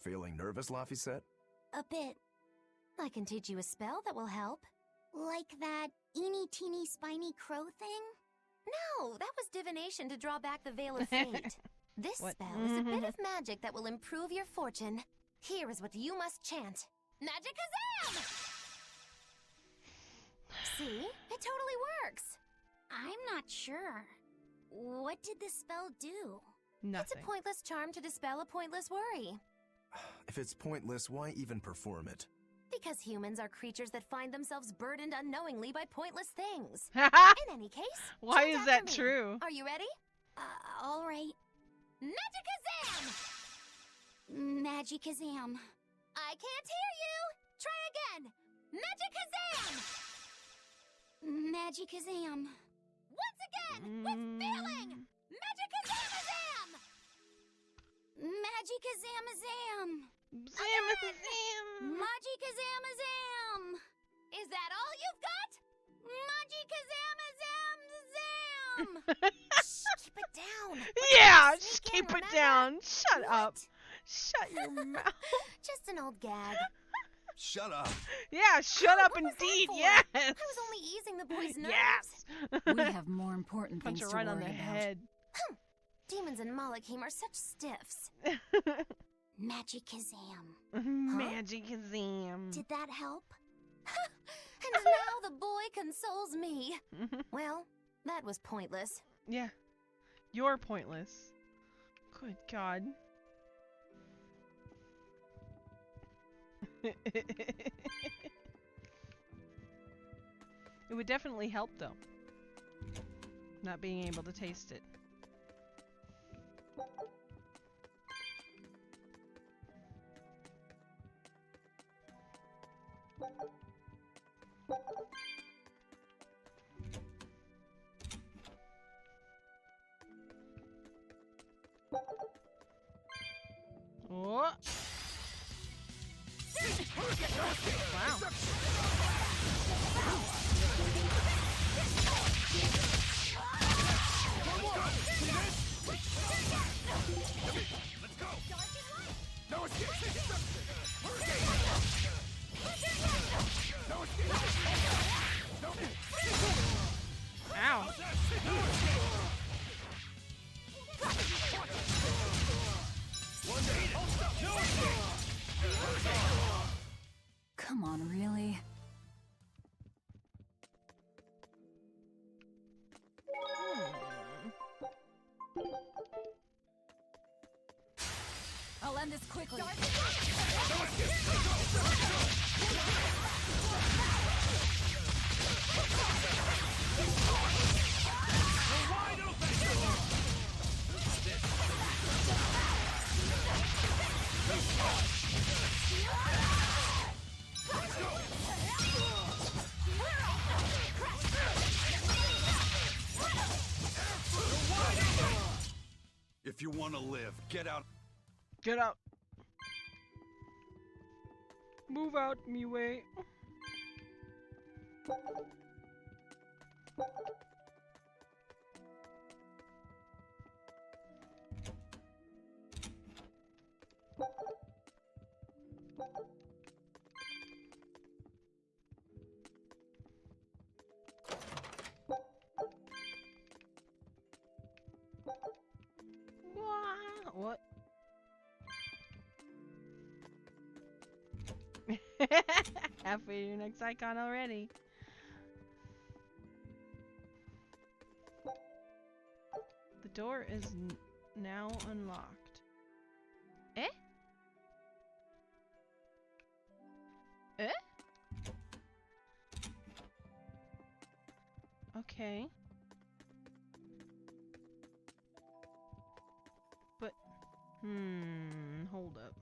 Feeling nervous, Laphicet? A bit. I can teach you a spell that will help. Like that eeny-teeny spiny crow thing? No, that was divination to draw back the veil of fate. This What? spell is a bit of magic that will improve your fortune. Here is what you must chant. Magicazam! See? It totally works. I'm not sure. What did the spell do? Nothing. It's a pointless charm to dispel a pointless worry. If it's pointless, why even perform it? Because humans are creatures that find themselves burdened unknowingly by pointless things. Haha! In any case, Why chant is after that me. true? Are you ready? All right. Magicazam! Magicazam. I can't hear you! Try again! Magicazam! Magicazam. Once again! With feeling! Magicazamazam! Magicazamazam. Zamazam! Magicazamazam. Is that all you've got? Magicazamazam. Shh, keep it down. Yeah, Sneak just in, keep it remember? down. Shut What? up. Shut your mouth. Just an old gag. Shut up! Yeah, shut up what was that indeed. for? Yes. I was only easing the boy's nerves. Yes. We have more important Punch things her to right on worry the about. head. Demons and Malachim are such stiffs. Magicazam. Magicazam. Did that help? And now the boy consoles me. Well, that was pointless. Yeah. You're pointless. Good God. It would definitely help, though. Not being able to taste it. Oh. Wow. Ow. Come on, really? I'll end this quickly. If you want to live, get out. Get out. Move out, me way. What? Halfway to your next icon already. The door is now unlocked. Eh? Eh? Okay. But, hold up.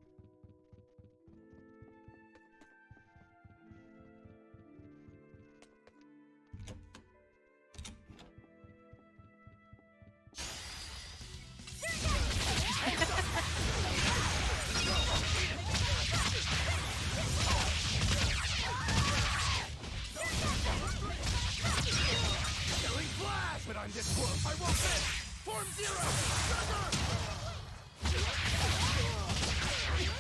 But I'm this close. I won't miss. Form 0. Trigger!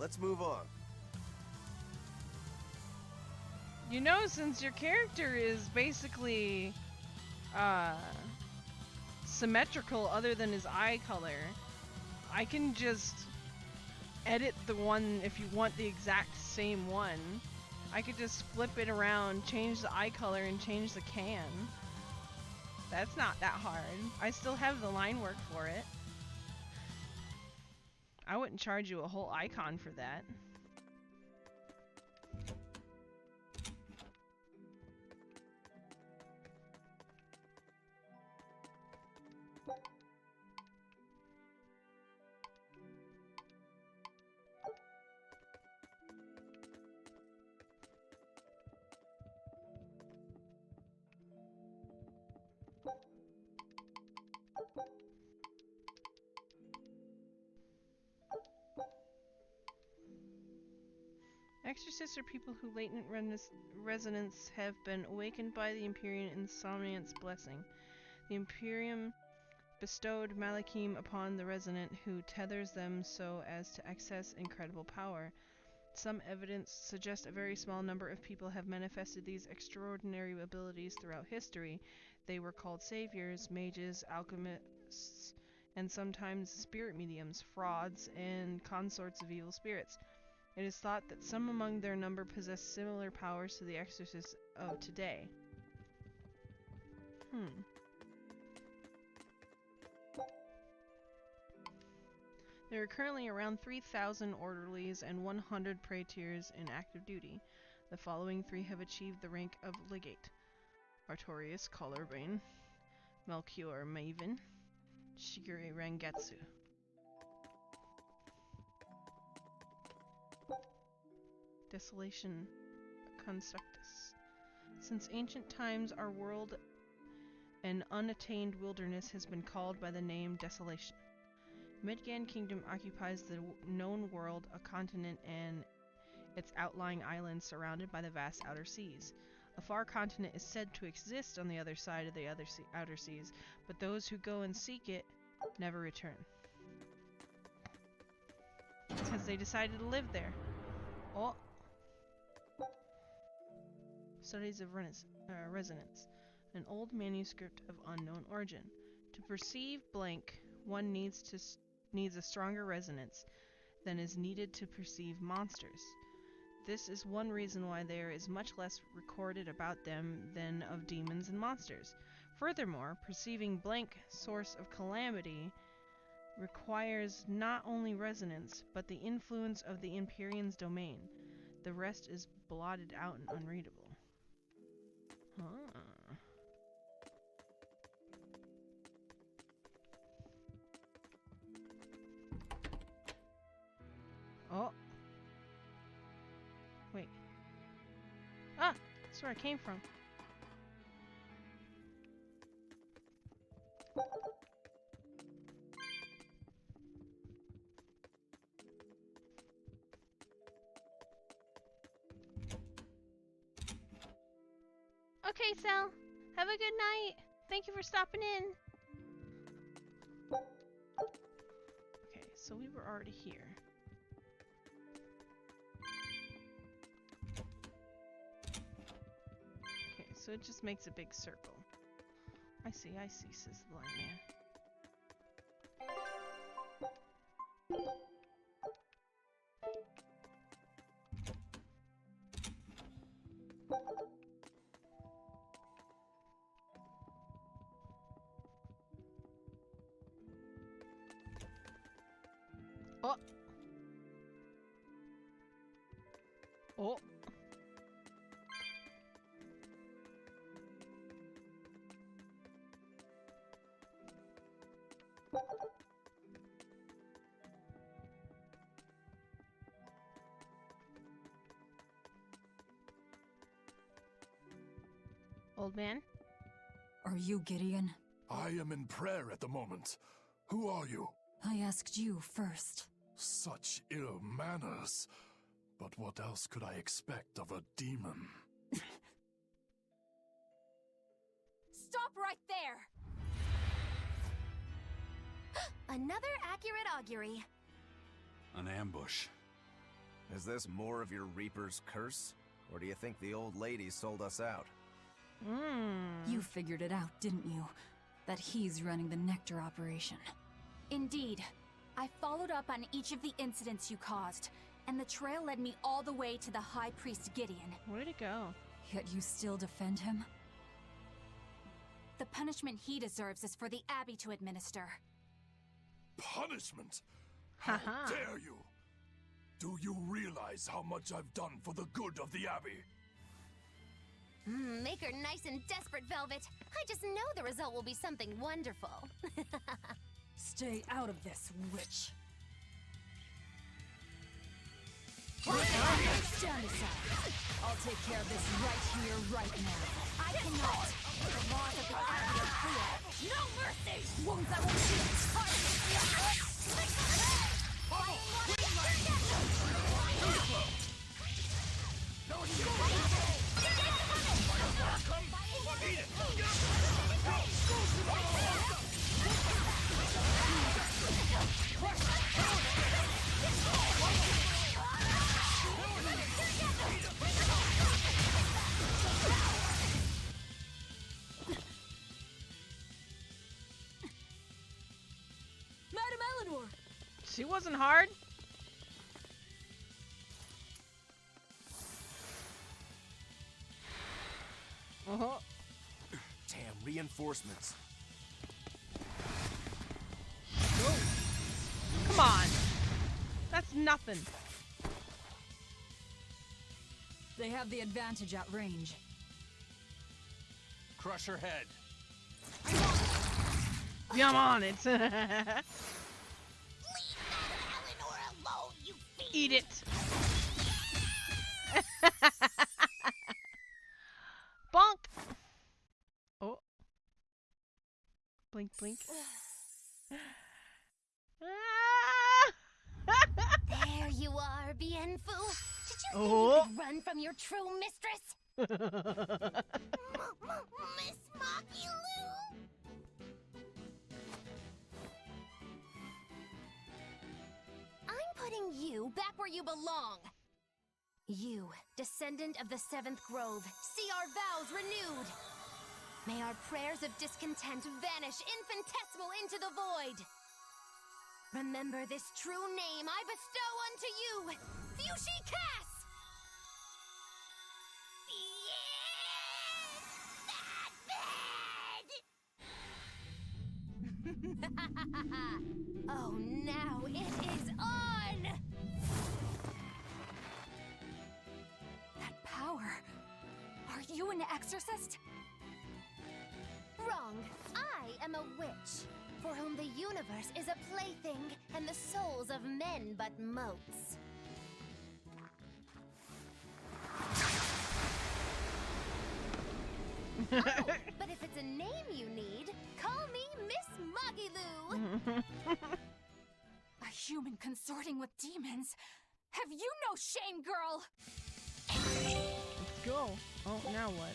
let's move on. You know, since your character is basically symmetrical other than his eye color, I can just edit the one if you want the exact same one. I could just flip it around, change the eye color, and change the can. That's not that hard. I still have the line work for it. I wouldn't charge you a whole icon for that. Exorcists are people whose latent resonance have been awakened by the Empyrean Insomniant's blessing. The Imperium bestowed Malachim upon the resonant, who tethers them so as to access incredible power. Some evidence suggests a very small number of people have manifested these extraordinary abilities throughout history. They were called saviors, mages, alchemists, and sometimes spirit mediums, frauds, and consorts of evil spirits. It is thought that some among their number possess similar powers to the exorcists of today. There are currently around 3,000 orderlies and 100 praetors in active duty. The following three have achieved the rank of legate: Artorius Collarbane, Melchior Maven, Shigure Rangetsu. Desolation Constructus. Since ancient times, our world, an unattained wilderness, has been called by the name Desolation. Midgand Kingdom occupies the known world, a continent, and its outlying islands surrounded by the vast outer seas. A far continent is said to exist on the other side of the outer seas, but those who go and seek it never return, because they decided to live there. Oh. Studies of resonance. An old manuscript of unknown origin. To perceive blank, one needs a stronger resonance than is needed to perceive monsters. This is one reason why there is much less recorded about them than of demons and monsters. Furthermore, perceiving blank, source of calamity, requires not only resonance, but the influence of the Empyrean's domain. The rest is blotted out and unreadable. Oh. Wait. Ah! That's where I came from. Okay, Sal. Have a good night. Thank you for stopping in. Okay, so we were already here. Okay, so it just makes a big circle. I see, says the blind man. Oh! Oh! Old man? Are you Gideon? I am in prayer at the moment. Who are you? I asked you first. Such ill manners. But what else could I expect of a demon? Stop right there! Another accurate augury. An ambush. Is this more of your Reaper's curse? Or do you think the old lady sold us out? You figured it out, didn't you? That he's running the Nectar operation. Indeed. I followed up on each of the incidents you caused, and the trail led me all the way to the High Priest Gideon. Way to go. Yet you still defend him? The punishment he deserves is for the Abbey to administer. Punishment? How Haha. dare you? Do you realize how much I've done for the good of the Abbey? Make her nice and desperate, Velvet. I just know the result will be something wonderful. Stay out of this, witch. Stand aside. I'll take care of this right here, right now. I cannot. The laws of the Abbey are clear. No mercy! Wounds that won't heal. Madam Eleanor! She wasn't hard. Uh-huh. Damn, reinforcements. Come on. That's nothing. They have the advantage at range. Crush her head. Yeah, I'm on it. Eat it. Bonk. Oh. Blink, blink. There you are, Bienfu. Did you think Oh. you could run from your true mistress? Miss Mocky Lou? I'm putting you back where you belong. You, descendant of the Seventh Grove, see our vows renewed. May our prayers of discontent vanish infinitesimal into the void. Remember this true name I bestow unto you, Fushi Cass! Oh, now it is on! That power. Are you an exorcist? Wrong. I am a witch, for whom the universe is a plaything, and the souls of men but motes. Oh, but if it's a name you need, call me Miss Moggy Lou. A human consorting with demons? Have you no shame, girl? Let's go. Oh, now what?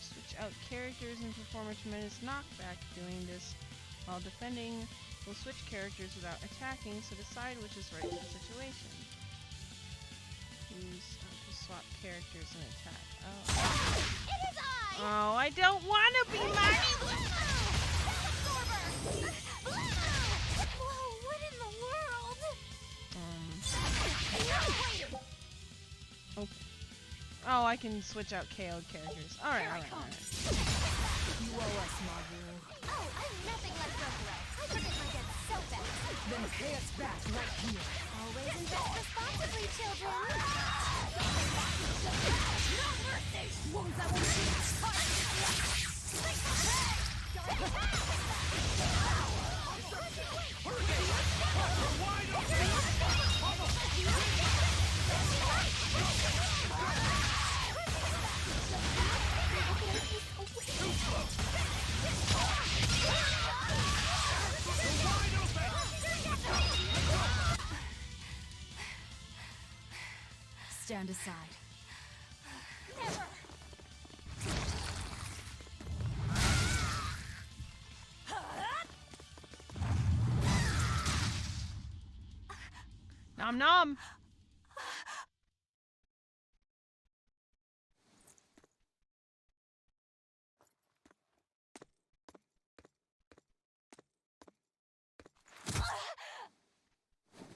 Switch out characters and perform a tremendous knockback. Doing this while defending will switch characters without attacking, so decide which is right for the situation. Use to swap characters and attack. Oh. It is I! Oh, I don't want to be Maggie! Whoa, what in the world? Oh. Oh, I can switch out KO'd characters. Alright, alright. You owe us, Magu. Oh, I'm nothing like Berseria. I forget my debt so fast. Then pay us back right here. Always invest responsibly, children. No mercy! Wounds that won't heal. Stand aside. Never! Nom nom!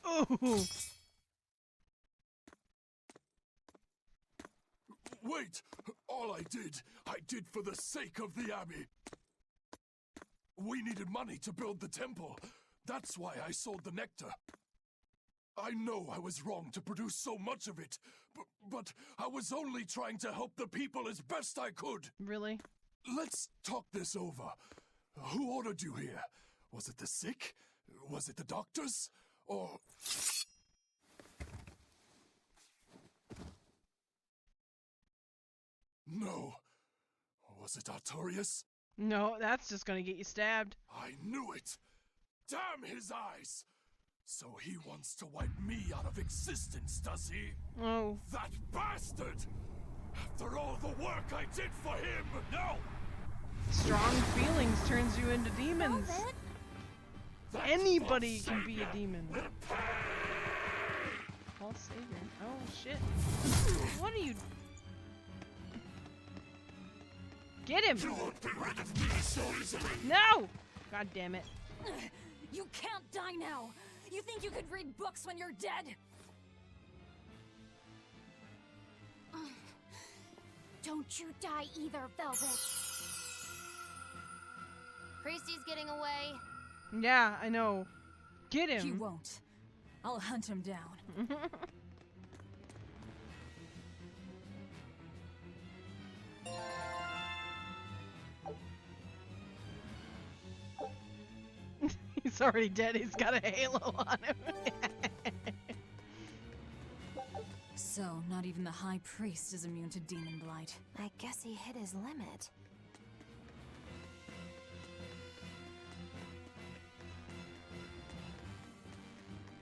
Ooh! Wait! All I did for the sake of the Abbey. We needed money to build the temple. That's why I sold the nectar. I know I was wrong to produce so much of it, but I was only trying to help the people as best I could. Really? Let's talk this over. Who ordered you here? Was it the sick? Was it the doctors? Or... No. Was it Artorias? No, that's just gonna get you stabbed. I knew it! Damn his eyes! So he wants to wipe me out of existence, does he? Oh. That bastard! After all the work I did for him! No! Strong feelings turns you into demons. Anybody can be a demon. False savior. Oh shit. What are you... Get him! No! God damn it. You can't die now! You think you could read books when you're dead? Don't you die either, Velvet. Priesty's getting away. Yeah, I know. Get He him! won't. I'll hunt him down. He's already dead. He's got a halo on him. So, not even the High Priest is immune to demon blight. I guess he hit his limit.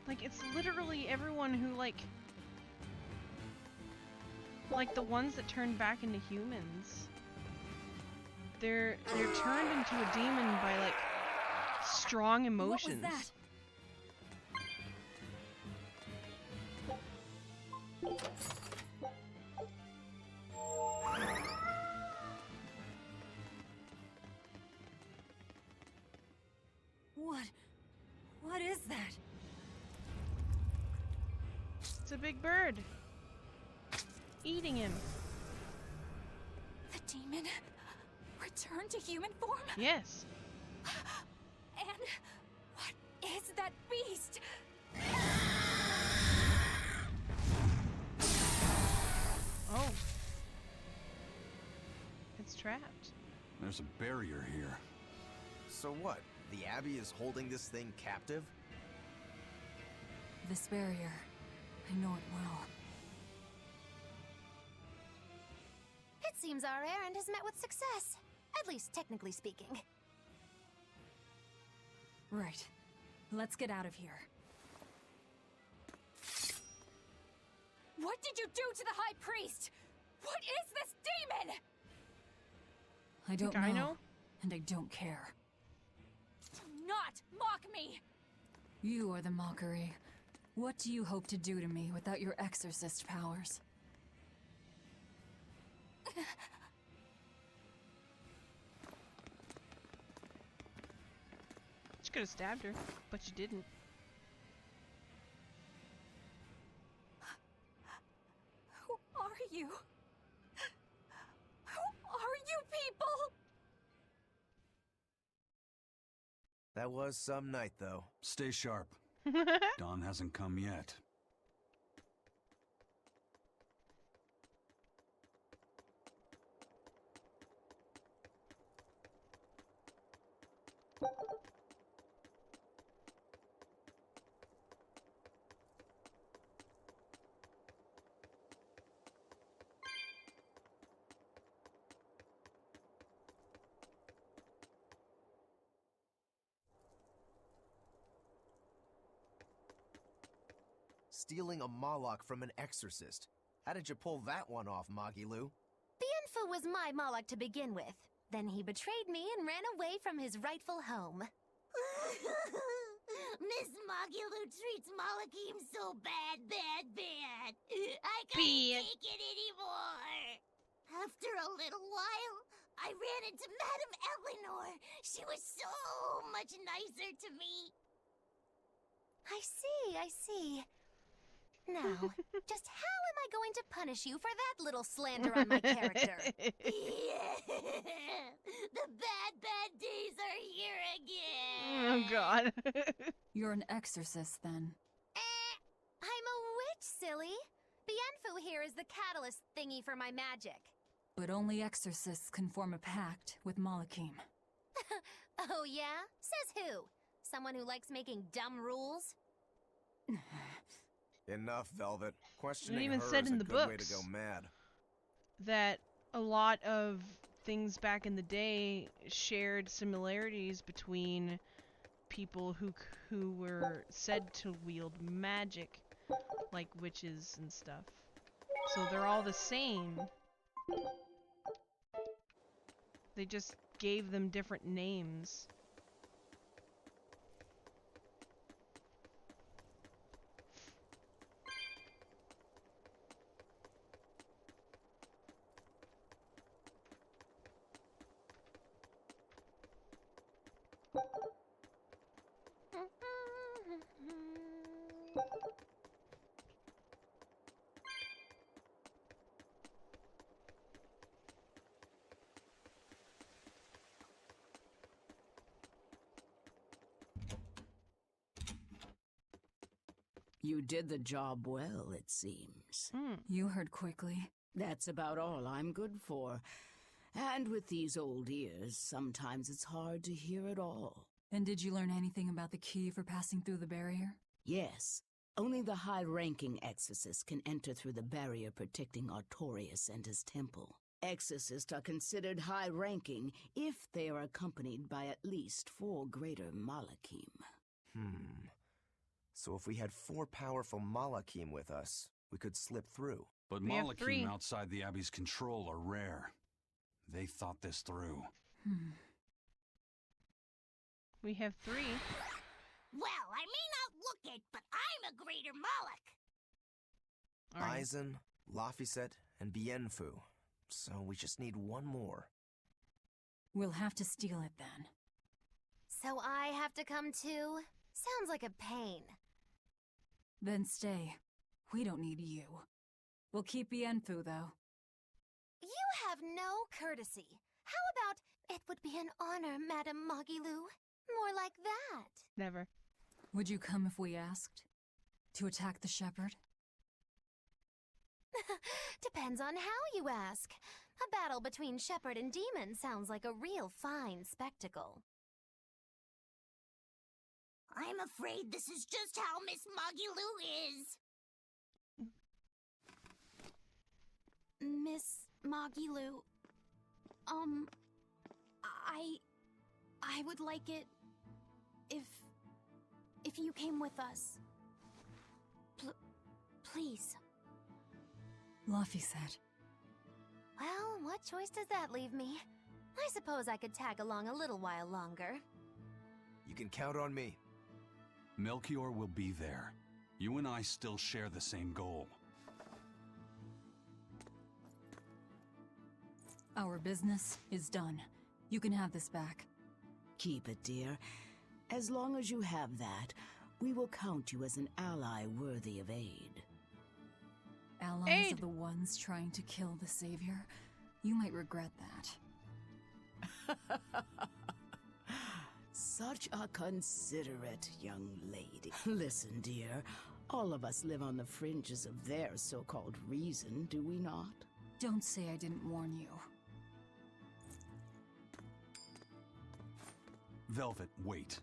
Like, it's literally everyone who, like the ones that turn back into humans. They're turned into a demon by, like, strong emotions. What was that? What is that? It's a big bird. Eating him. The demon returned to human form? Yes. And what is that beast? Oh. It's trapped. There's a barrier here. So what? The Abbey is holding this thing captive? This barrier. I know it well. It seems our errand has met with success. At least technically speaking. Right. Let's get out of here. What did you do to the High Priest? What is this demon? I don't Think I know. know? And I don't care. Do not mock me! You are the mockery. What do you hope to do to me without your exorcist powers? You could have stabbed her, but you didn't. Who are you? Who are you people? That was some night, though. Stay sharp. Dawn hasn't come yet. Stealing a Moloch from an exorcist. How did you pull that one off, Magilu? The info was my Moloch to begin with. Then he betrayed me and ran away from his rightful home. Miss Magilou treats Malakim so bad. I Bad. couldn't take it anymore. After a little while, I ran into Madame Eleanor. She was so much nicer to me. I see. Now, just how am I going to punish you for that little slander on my character? Yeah. The bad days are here again. Oh god. You're an exorcist, then. I'm a witch, silly. Bienfu here is the catalyst thingy for my magic. But only exorcists can form a pact with Malakim. Oh yeah? Says who? Someone who likes making dumb rules? Enough, Velvet. Questioning even her said is in a the good way to books. go mad. That a lot of things back in the day shared similarities between people who were said to wield magic, like witches and stuff. So they're all the same. They just gave them different names. You did the job well, it seems. You heard quickly. That's about all I'm good for. And with these old ears, sometimes it's hard to hear it all. And did you learn anything about the key for passing through the barrier? Yes, only the high-ranking exorcists can enter through the barrier protecting Artorius and his temple. Exorcists are considered high-ranking if they are accompanied by at least 4 greater Malakim. So if we had 4 powerful Malakim with us, we could slip through. But We have 3. Malakim outside the Abbey's control are rare. They thought this through. We have 3. Well, I may not look it, but I'm a greater Moloch. Alright. Aizen, Laphicet, and Bienfu. So we just need one more. We'll have to steal it then. So I have to come too? Sounds like a pain. Then stay. We don't need you. We'll keep Bienfu, though. You have no courtesy. How about, it would be an honor, Madame Magilou? More like that. Never. Would you come if we asked? To attack the shepherd? Depends on how you ask. A battle between shepherd and demon sounds like a real fine spectacle. I'm afraid this is just how Miss Magilou is. Miss Magilou, I would like it if you came with us. Please. Laphicet. Well, what choice does that leave me? I suppose I could tag along a little while longer. You can count on me. Melchior will be there. You and I still share the same goal. Our business is done. You can have this back. Keep it, dear. As long as you have that, we will count you as an ally worthy of aid. Allies Aid. of the ones trying to kill the Savior. You might regret that. Such a considerate young lady. Listen, dear, all of us live on the fringes of their so-called reason, do we not? Don't say I didn't warn you. Velvet, wait.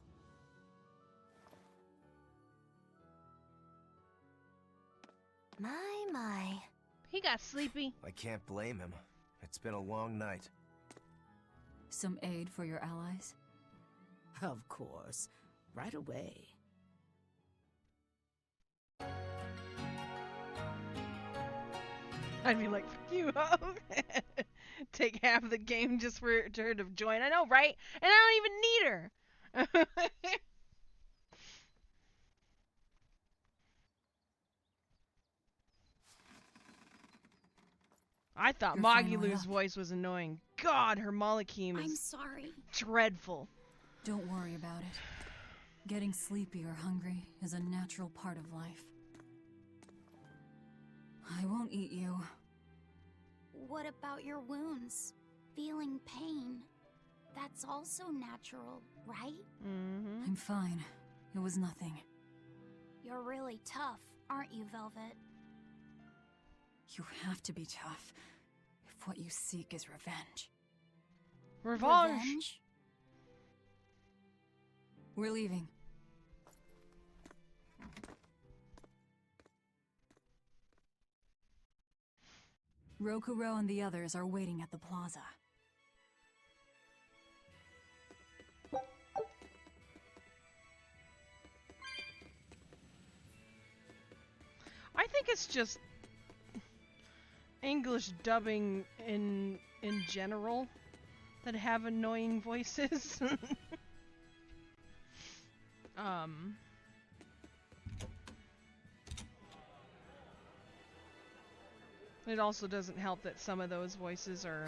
My. He got sleepy. I can't blame him. It's been a long night. Some aid for your allies? Of course. Right away. I'd be like, fuck you up. Take half the game just for her to join. I know, right? And I don't even need her. I thought You're finally Magilu's up. voice was annoying. God, her Malachim I'm is sorry. dreadful. Don't worry about it. Getting sleepy or hungry is a natural part of life. I won't eat you. What about your wounds? Feeling pain? That's also natural, right? Mm-hmm. I'm fine. It was nothing. You're really tough, aren't you, Velvet? You have to be tough if what you seek is revenge. Revenge. We're leaving. Rokuro and the others are waiting at the plaza. I think it's just English dubbing in general that have annoying voices. It also doesn't help that some of those voices are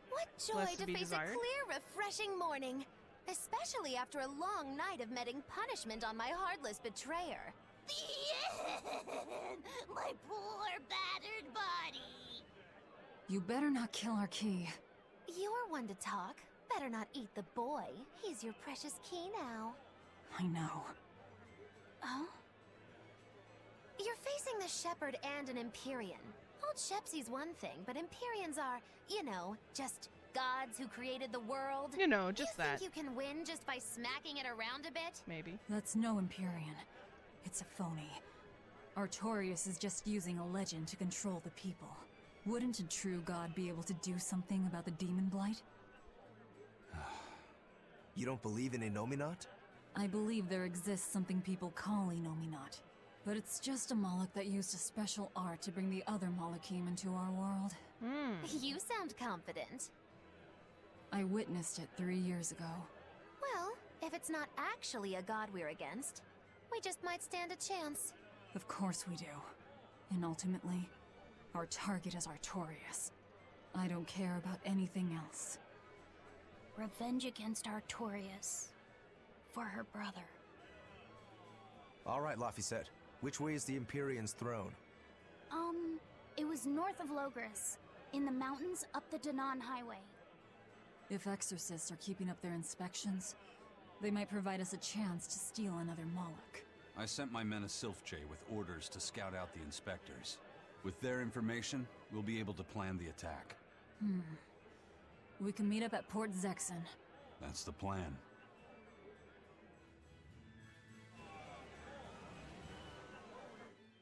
What joy less to to be face desired. a clear, refreshing morning. Especially after a long night of meting punishment on my heartless betrayer. My poor, battered body. You better not kill our key. You're one to talk. Better not eat the boy. He's your precious key now. I know. Oh? You're facing the Shepherd and an Empyrean. Old Shepsy's one thing, but Empyreans are, you know, just gods who created the world. You know, just you that. think you can win just by smacking it around a bit? Maybe. That's no Empyrean. It's a phony. Artorias is just using a legend to control the people. Wouldn't a true god be able to do something about the demon blight? You don't believe in Innominat? I believe there exists something people call Innominat. But it's just a Moloch that used a special art to bring the other Malachim into our world. You sound confident. I witnessed it 3 years ago. Well, if it's not actually a god we're against, we just might stand a chance. Of course we do. And ultimately, our target is Artorias. I don't care about anything else. Revenge against Artorias. For her brother. All right, Laphicet. Which way is the Empyrean's throne? It was north of Logris, in the mountains up the Danan Highway. If exorcists are keeping up their inspections, they might provide us a chance to steal another Moloch. I sent my men a Sylph-J with orders to scout out the inspectors. With their information, we'll be able to plan the attack. We can meet up at Port Zexon. That's the plan.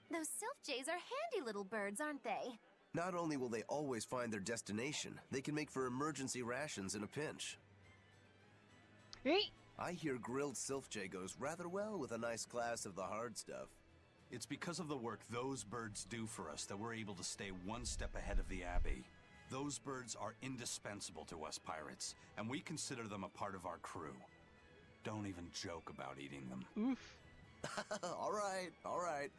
Those Sylph-Jays are handy little birds, aren't they? Not only will they always find their destination, they can make for emergency rations in a pinch. Hey! I hear grilled Sylph-J goes rather well with a nice glass of the hard stuff. It's because of the work those birds do for us that we're able to stay one step ahead of the Abbey. Those birds are indispensable to us pirates, and we consider them a part of our crew. Don't even joke about eating them. Oof. All right.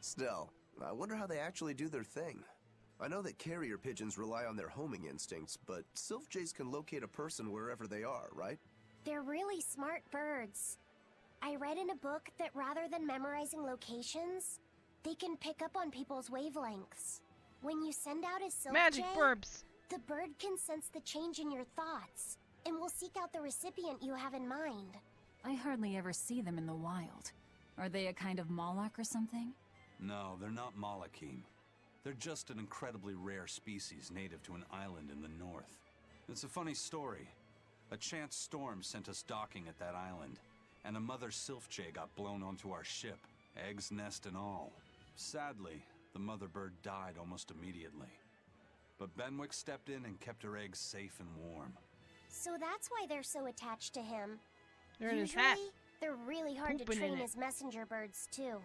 Still, I wonder how they actually do their thing. I know that carrier pigeons rely on their homing instincts, but Sylph-Jays can locate a person wherever they are, right? They're really smart birds. I read in a book that rather than memorizing locations, they can pick up on people's wavelengths. When you send out a Sylph-J, Magic burbs. the bird can sense the change in your thoughts, and will seek out the recipient you have in mind. I hardly ever see them in the wild. Are they a kind of Moloch or something? No, they're not Malachim. They're just an incredibly rare species native to an island in the north. It's a funny story. A chance storm sent us docking at that island, and a mother Sylph-J got blown onto our ship, eggs, nest, and all. Sadly, the mother bird died almost immediately. But Benwick stepped in and kept her eggs safe and warm. So that's why they're so attached to him. They're in his Usually, hat. they're really hard to Pooping in train it. as messenger birds, too.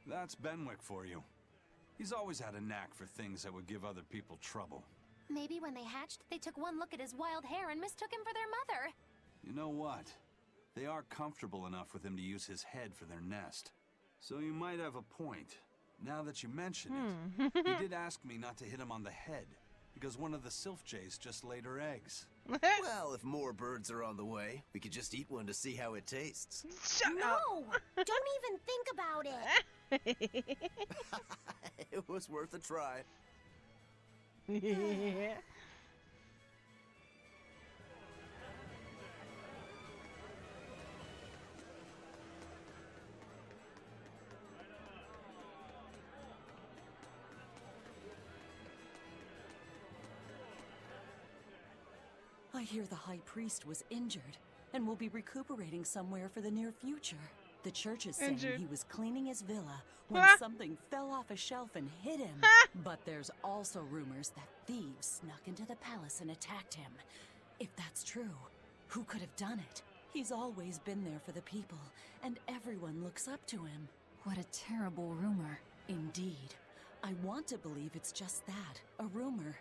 That's Benwick for you. He's always had a knack for things that would give other people trouble. Maybe when they hatched, they took one look at his wild hair and mistook him for their mother. You know what? They are comfortable enough with him to use his head for their nest. So you might have a point. Now that you mention it, he did ask me not to hit him on the head. because one of the sylph jays just laid her eggs. Well, if more birds are on the way, we could just eat one to see how it tastes. Shut up. No! Don't even think about it! It was worth a try. Yeah. I hear the High Priest was injured and will be recuperating somewhere for the near future. The church is saying Injured. he was cleaning his villa when Ah. something fell off a shelf and hit him. Ah. But there's also rumors that thieves snuck into the palace and attacked him. If that's true, who could have done it? He's always been there for the people, and everyone looks up to him. What a terrible rumor. Indeed. I want to believe it's just that, a rumor,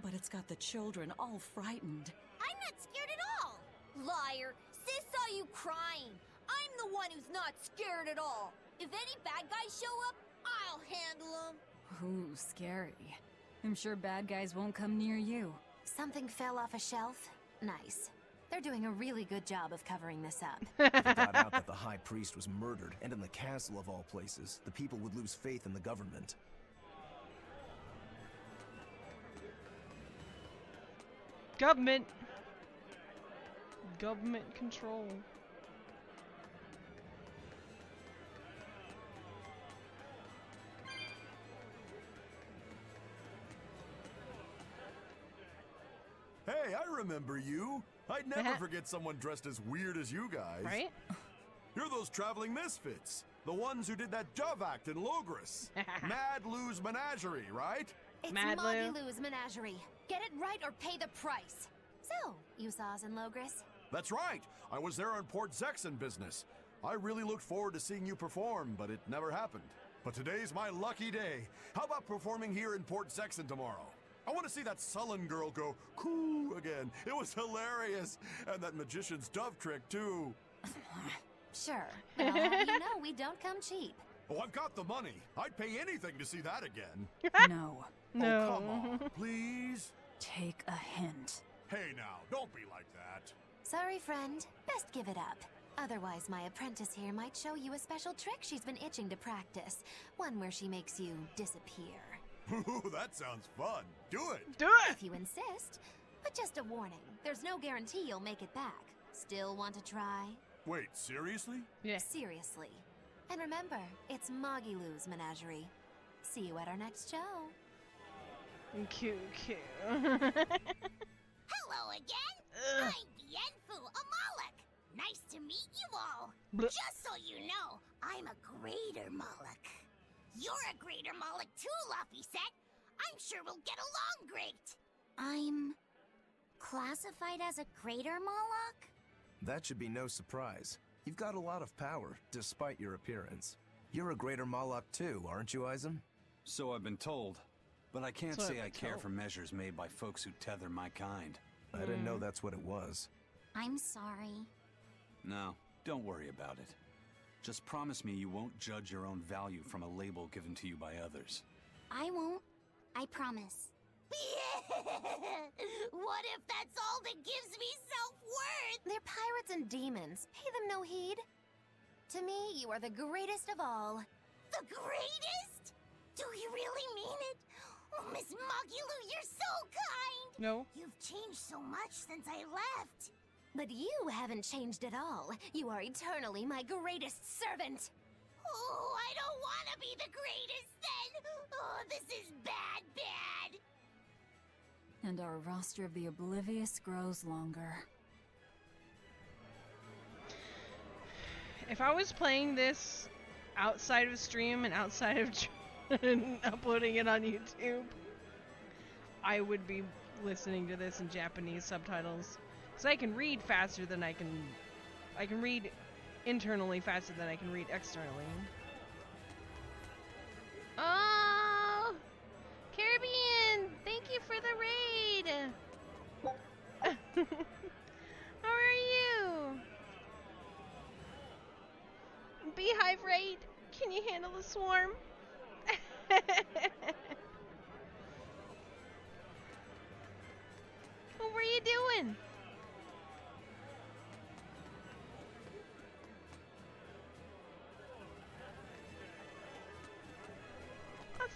but it's got the children all frightened. I'm not scared at all! Liar! Sis saw you crying! I'm the one who's not scared at all! If any bad guys show up, I'll handle them! Ooh, scary. I'm sure bad guys won't come near you. Something fell off a shelf? Nice. They're doing a really good job of covering this up. If it got out that the High Priest was murdered, and in the castle of all places, the people would lose faith in the government. Government. Government control. Hey, I remember you. I'd never forget someone dressed as weird as you guys. Right? You're those traveling misfits. The ones who did that dove act in Logris. Mad Lou's Menagerie, right? It's Mad Moggy Lou. Lou's Menagerie. Get it right or pay the price. So, you saw us in Logris? That's right. I was there on Port Zexon business. I really looked forward to seeing you perform, but it never happened. But today's my lucky day. How about performing here in Port Zexon tomorrow? I want to see that sullen girl go coo again. It was hilarious. And that magician's dove trick, too. Sure. But I'll have you know we don't come cheap. Oh, I've got the money. I'd pay anything to see that again. No. No. Oh, come on, please. Take a hint. Hey now, don't be like that. Sorry, friend. Best give it up. Otherwise, my apprentice here might show you a special trick she's been itching to practice. One where she makes you disappear. Ooh, that sounds fun. Do it. Do it! If you insist. But just a warning, there's no guarantee you'll make it back. Still want to try? Wait, seriously? Yeah. Seriously. And remember, it's Moggy Lou's Menagerie. See you at our next show. Cute, cute. Hello again! I'm Yenfu, a Moloch. Nice to meet you all. Bleh. Just so you know, I'm a greater Moloch. You're a greater Moloch too, Laphicet. I'm sure we'll get along great. I'm classified as a greater Moloch? That should be no surprise. You've got a lot of power, despite your appearance. You're a greater Moloch too, aren't you, Eisen? So I've been told, but I can't So I've say been I care told. for measures made by folks who tether my kind. I didn't know that's what it was. I'm sorry. No, don't worry about it. Just promise me you won't judge your own value from a label given to you by others. I won't. I promise. What if that's all that gives me self-worth? They're pirates and demons. Pay them no heed. To me, you are the greatest of all. The greatest? Do you really mean it? Oh, Miss Mogulu, you're so kind! No. You've changed so much since I left. But you haven't changed at all. You are eternally my greatest servant. Oh, I don't want to be the greatest then! Oh, this is bad, bad! And our roster of the oblivious grows longer. If I was playing this outside of stream and outside of and uploading it on YouTube, I would be listening to this in Japanese subtitles. Because I can read faster than I can read internally faster than I can read externally. Oh! Caribbean! Thank you for the raid! How are you? Beehive raid! Can you handle the swarm?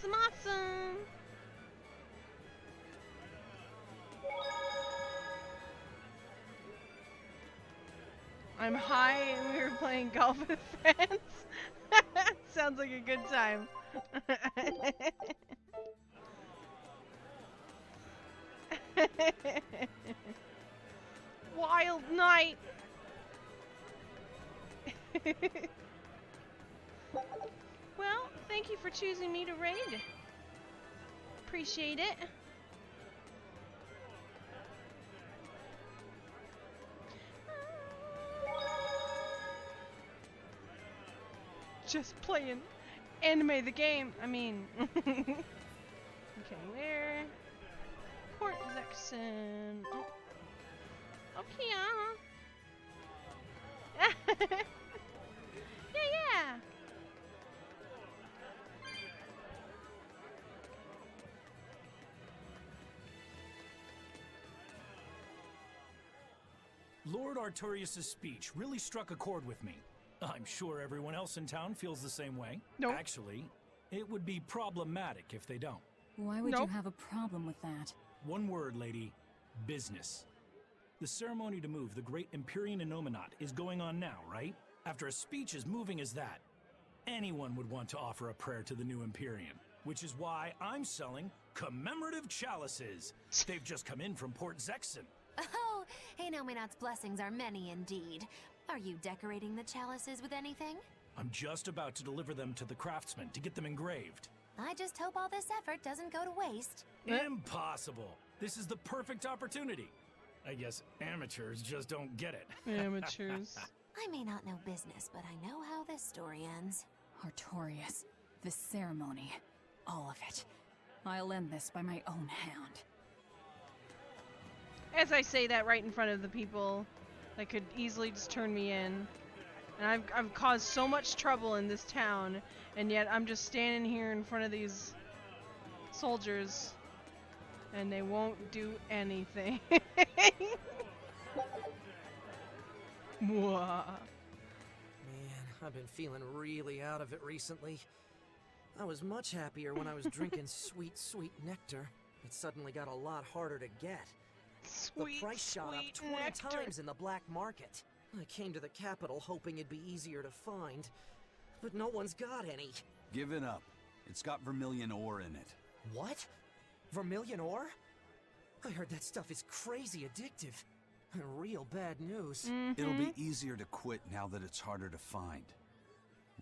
Awesome, awesome. I'm high and we were playing golf with friends. Sounds like a good time. Wild night. Well, thank you for choosing me to raid. Appreciate it. Just playing anime the game. I mean, okay, where? Port Zexon. Oh, okay, yeah. Lord Artorius' speech really struck a chord with me. I'm sure everyone else in town feels the same way. Nope. Actually, it would be problematic if they don't. Why would you have a problem with that? One word, lady. Business. The ceremony to move the great Empyrean Innominat is going on now, right? After a speech as moving as that, anyone would want to offer a prayer to the new Empyrean, which is why I'm selling commemorative chalices. They've just come in from Port Zexon. Oh, Innominat's blessings are many indeed. Are you decorating the chalices with anything? I'm just about to deliver them to the craftsman to get them engraved. I just hope all this effort doesn't go to waste. Impossible! This is the perfect opportunity. I guess amateurs just don't get it. Amateurs. I may not know business, but I know how this story ends. Artorius, this ceremony, all of it. I'll end this by my own hand. As I say that right in front of the people that could easily just turn me in. And I've caused so much trouble in this town, and yet I'm just standing here in front of these soldiers, and they won't do anything. Mwah. Man, I've been feeling really out of it recently. I was much happier when I was drinking sweet, sweet nectar. It suddenly got a lot harder to get. Sweet, the price shot up 20 nectar. times in the black market. I came to the capital hoping it'd be easier to find, but no one's got any. Give it up. It's got vermilion ore in it. What? Vermilion ore? I heard that stuff is crazy addictive. Real bad news. It'll be easier to quit now that it's harder to find.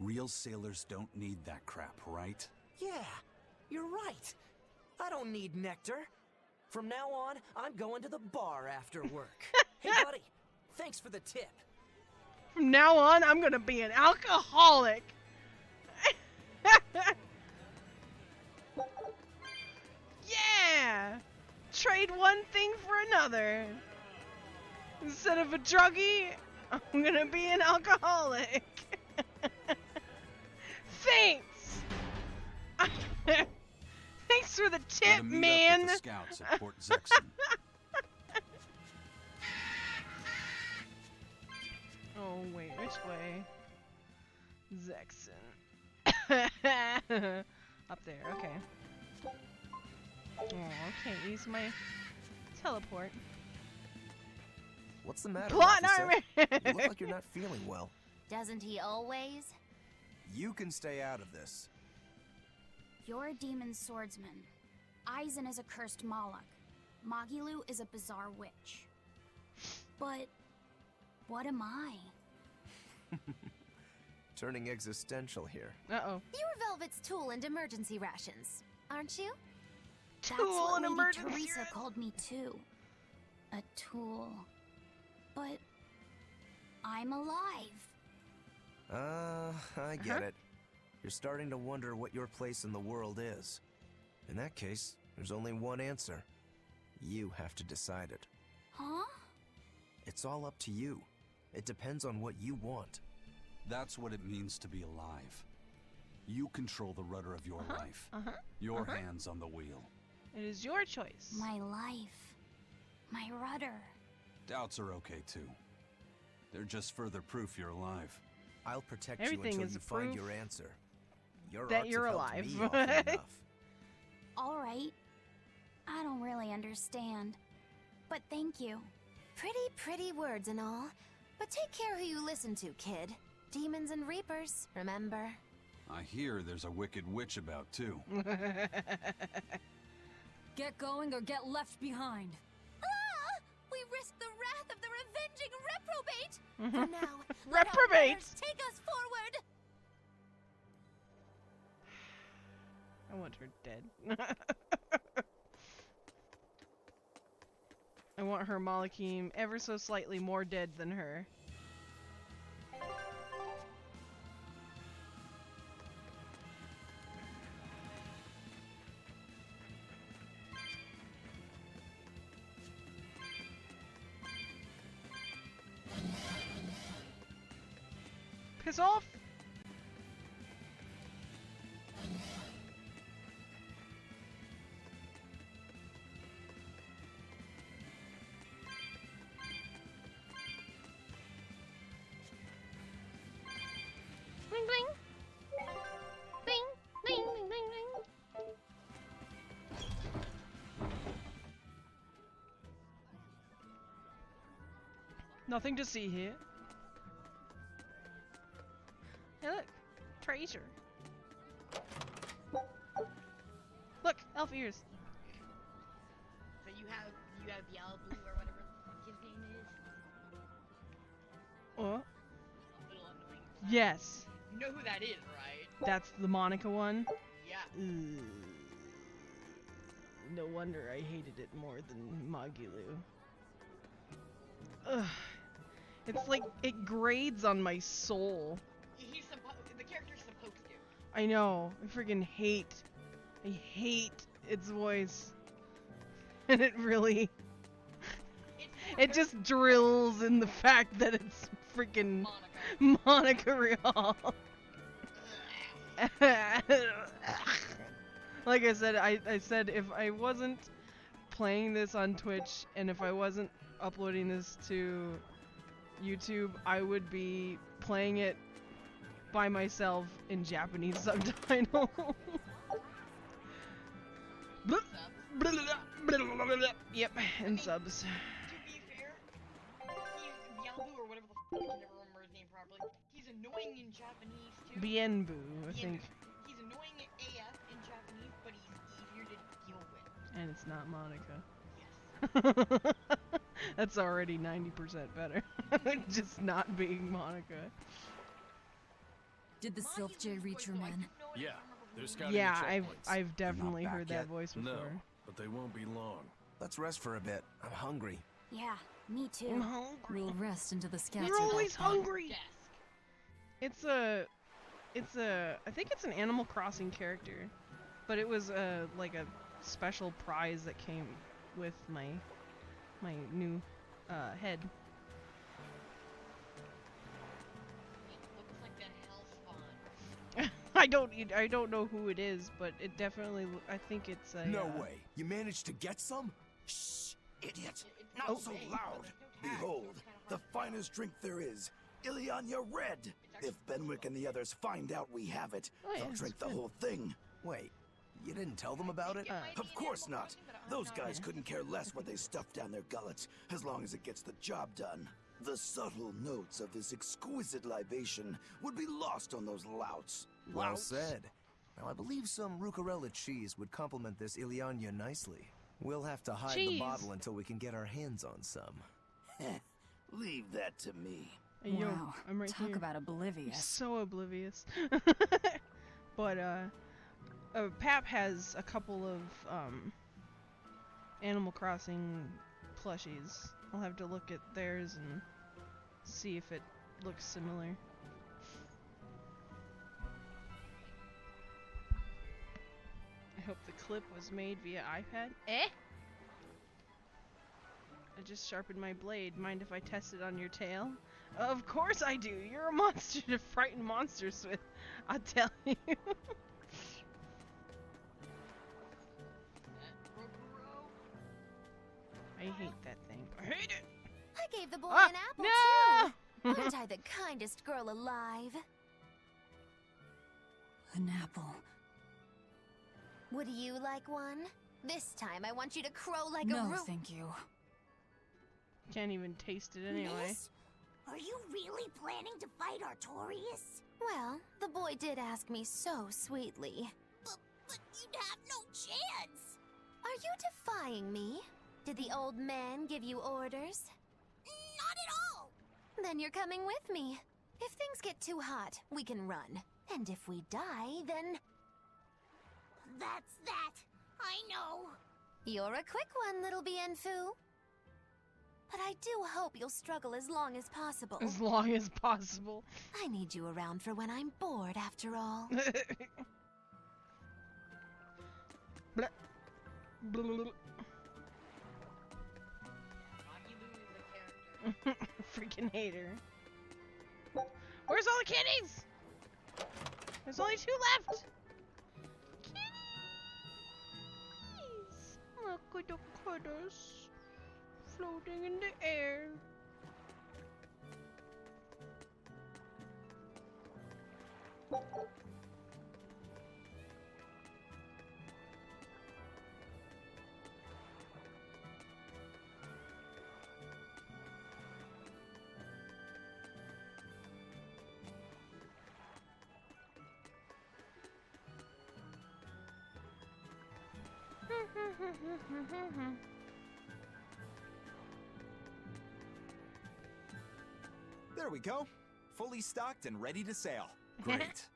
Real sailors don't need that crap, right? Yeah, you're right. I don't need nectar. From now on, I'm going to the bar after work. Hey, buddy, thanks for the tip. From now on, I'm gonna be an alcoholic. Yeah! Trade one thing for another. Instead of a druggie, I'm gonna be an alcoholic. Thanks! Thanks for the tip, man! Up with the scouts at Port Zexon. Oh, wait, which way? Zexon. Up there, okay. Oh, I can't use my teleport. What's the matter, Plot officer? armor! You look like you're not feeling well. Doesn't he always? You can stay out of this. You're a demon swordsman. Aizen is a cursed Moloch. Magilu is a bizarre witch. But what am I? Turning existential here. Uh-oh. You're Velvet's tool and emergency rations, aren't you? That's Tool what and Lady emergency Teresa rations. called me too. A tool. But I'm alive. I get it. You're starting to wonder what your place in the world is. In that case, there's only one answer. You have to decide it. Huh? It's all up to you. It depends on what you want. That's what it means to be alive. You control the rudder of your life. Your hands on the wheel. It is your choice. My life. My rudder. Doubts are okay too. They're just further proof you're alive. I'll protect Everything you until is you a find proof your answer. Your that arts you're have alive. helped me often enough. All right. I don't really understand. But thank you. Pretty words and all. But take care who you listen to, kid. Demons and reapers, remember? I hear there's a wicked witch about, too. Get going or get left behind. Ah! We risk the wrath of the revenging reprobate! For now, let our Reprobate! prayers take us forward! I want her dead. I want her Malakim ever so slightly more dead than her. Piss off! Bling bling. Bling bling bling bling bling. Nothing to see here. Hey look, treasure. Look, elf ears. So you have Yellow Blue or whatever his name is. What? A little annoying. Yes. You know who that is, right? That's the Monica one? Yeah. No wonder I hated it more than Magilu. Ugh. It's like, it grades on my soul. The character's supposed to. I know. I freaking hate its voice. And it really... It just drills in the fact that it's freaking Monica Real. Like I said if I wasn't playing this on Twitch and if I wasn't uploading this to YouTube, I would be playing it by myself in Japanese subtitle. Yep, and subs. To be fair, he's Yellow or whatever the f I can never remember his name properly. He's annoying in Japanese too. Bienbu, I think. He's annoying AF in Japanese, but he's easier to deal with. And it's not Monica. Yes. That's already 90% better. Just not being Monica. Did the Sylph J reach your men? Yeah, they're scouting Yeah, the checkpoints. I've definitely back heard that yet? voice before. No, but they won't be long. Let's rest for a bit. I'm hungry. Yeah, me too. I'm hungry. We'll rest until the scouts You're are always back on. hungry. It's a, I think it's an Animal Crossing character, but it was like a special prize that came with my new head. Looks like that hell spawn. I don't know who it is, but it definitely. I think it's a. No way. You managed to get some? Shh, idiot. Not so loud. Behold, the finest drink there is. Ileana Red. If Benwick and the others find out we have it, they'll drink the whole thing. Wait, you didn't tell them about it? Of course not. Those guys couldn't care less what they stuff down their gullets, as long as it gets the job done. The subtle notes of this exquisite libation would be lost on those louts. Well said. Now, I believe some Rucarella cheese would complement this Ileana nicely. We'll have to hide the bottle until we can get our hands on some. Leave that to me. Hey, yo, Wow, I'm right talk here. about oblivious. So oblivious. But Pap has a couple of Animal Crossing plushies. I'll have to look at theirs and see if it looks similar. I hope the clip was made via iPad. Eh? I just sharpened my blade. Mind if I test it on your tail? Of course I do. You're a monster to frighten monsters with. I'll tell you. I hate that thing. I hate it. I gave the boy Ah, an apple no! too. Aren't I the kindest girl alive? An apple. Would you like one? This time I want you to crow like a No, roo- thank you. Can't even taste it anyway. Miss, are you really planning to fight Artorias? Well, the boy did ask me so sweetly. But you'd have no chance. Are you defying me? Did the old man give you orders? Not at all. Then you're coming with me. If things get too hot, we can run. And if we die, then... That's that. I know. You're a quick one, little Bienfu. But I do hope you'll struggle as long as possible. As long as possible. I need you around for when I'm bored, after all. Blah. Blah, blah, blah. Freaking hater. Where's all the kitties? There's only 2 left. Kitties. Look at the critters floating in the air. There we go. Fully stocked and ready to sail. Great.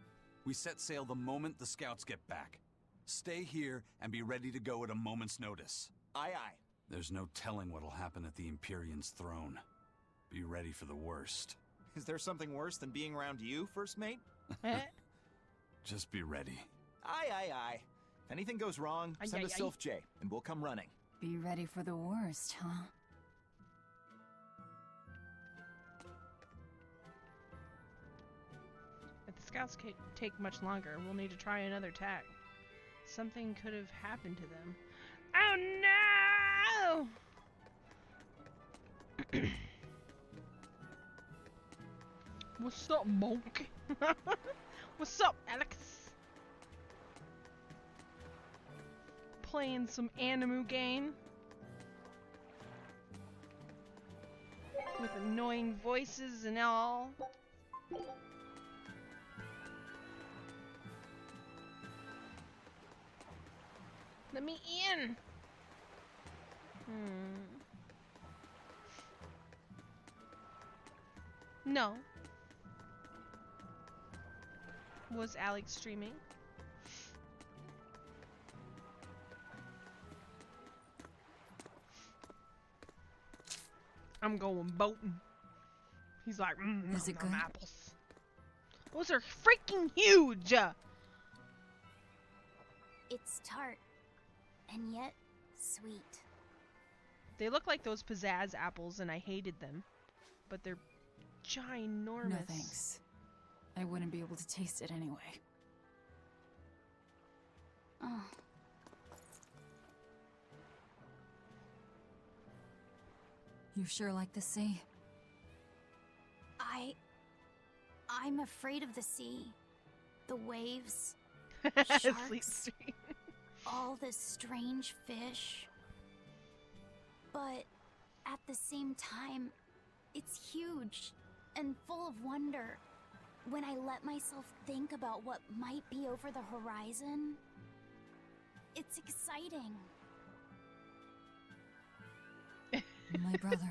We set sail the moment the scouts get back. Stay here and be ready to go at a moment's notice. Aye, aye. There's no telling what'll happen at the Empyrean's throne. Be ready for the worst. Is there something worse than being around you, First Mate? Just be ready. Aye, aye, aye. If anything goes wrong, send a Sylph J, and we'll come running. Be ready for the worst, huh? If the scouts take much longer, we'll need to try another tack. Something could have happened to them. Oh no! What's up, monk? What's up, Alex? Playing some Animu game with annoying voices and all. Let me in. No. Was Alex streaming? I'm going boating. He's like, Is it good? apples. Those are freaking huge! It's tart, and yet sweet. They look like those pizzazz apples, and I hated them. But they're ginormous. No thanks. I wouldn't be able to taste it anyway. Oh. You sure like the sea? I'm afraid of the sea. The waves, Sleep sharks, stream. all this strange fish. But at the same time, it's huge and full of wonder. When I let myself think about what might be over the horizon, it's exciting. My brother,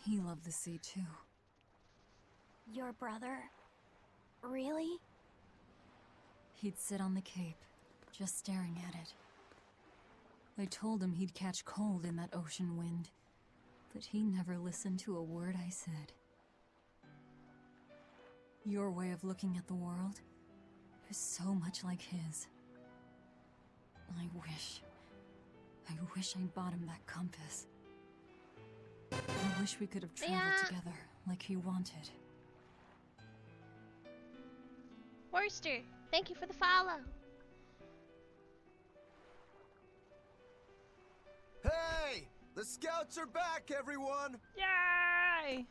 he loved the sea too. Your brother? Really? He'd sit on the cape, just staring at it. I told him he'd catch cold in that ocean wind, but he never listened to a word I said. Your way of looking at the world is so much like his. I wish I'd bought him that compass. I wish we could have traveled together like he wanted. Worcester, thank you for the follow. Hey! The scouts are back, everyone! Yay!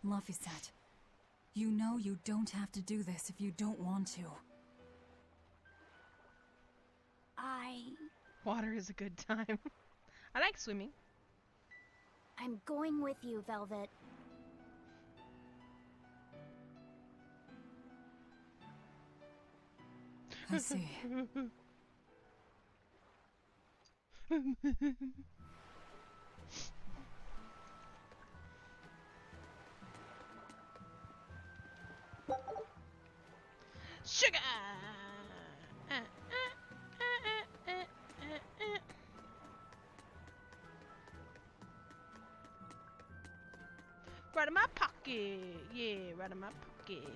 Laphicet, you know you don't have to do this if you don't want to. Water is a good time. I like swimming. I'm going with you, Velvet. I see. Sugar! Right in my pocket. Yeah, right in my pocket.